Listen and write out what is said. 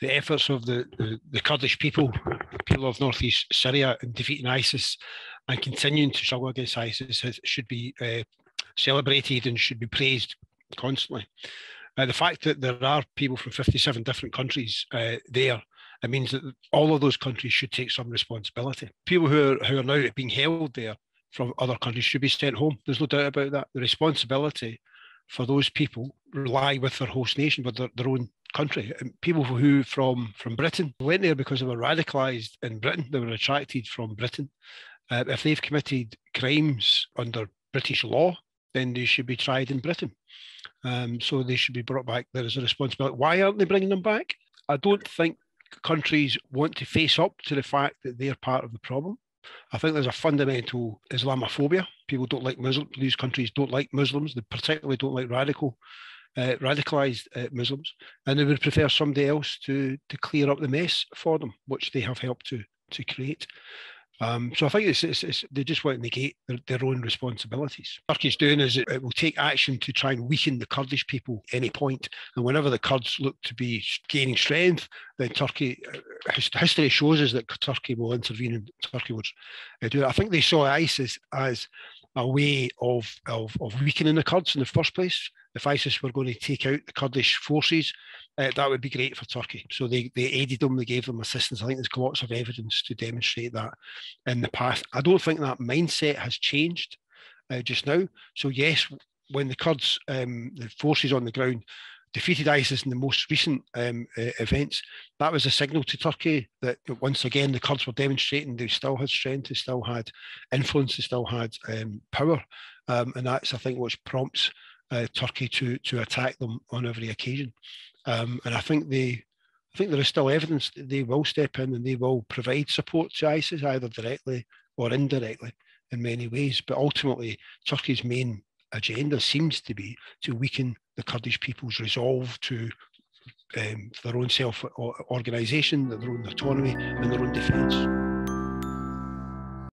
the efforts of the Kurdish people of northeast Syria in defeating ISIS and continuing to struggle against ISIS should be celebrated and should be praised constantly. The fact that there are people from 57 different countries there, it means that all of those countries should take some responsibility. People who are now being held there from other countries should be sent home. There's no doubt about that. The responsibility for those people lie with their host nation, with their own country. And people who from Britain went there because they were radicalised in Britain. They were attracted from Britain. If they've committed crimes under British law, then they should be tried in Britain. So they should be brought back. There is a responsibility. Why aren't they bringing them back? I don't think countries want to face up to the fact that they're part of the problem. I think there's a fundamental Islamophobia. People don't like Muslims. These countries don't like Muslims. They particularly don't like radicalised Muslims, and they would prefer somebody else to clear up the mess for them, which they have helped to create. So I think it's they just want to negate their own responsibilities. What Turkey's doing is it will take action to try and weaken the Kurdish people at any point. And whenever the Kurds look to be gaining strength, then Turkey, history shows us that Turkey will intervene and Turkey would do it. I think they saw ISIS as a way of weakening the Kurds in the first place. If ISIS were going to take out the Kurdish forces, that would be great for Turkey. So they aided them, they gave them assistance. I think there's lots of evidence to demonstrate that in the past. I don't think that mindset has changed just now. So yes, when the Kurds, the forces on the ground, defeated ISIS in the most recent events, that was a signal to Turkey that once again the Kurds were demonstrating they still had strength, they still had influence, they still had power. And that's, I think, what prompts Turkey to attack them on every occasion. And I think there is still evidence that they will step in and they will provide support to ISIS, either directly or indirectly in many ways. But ultimately, Turkey's main agenda seems to be to weaken the Kurdish people's resolve to their own self-organisation, their own autonomy and their own defence.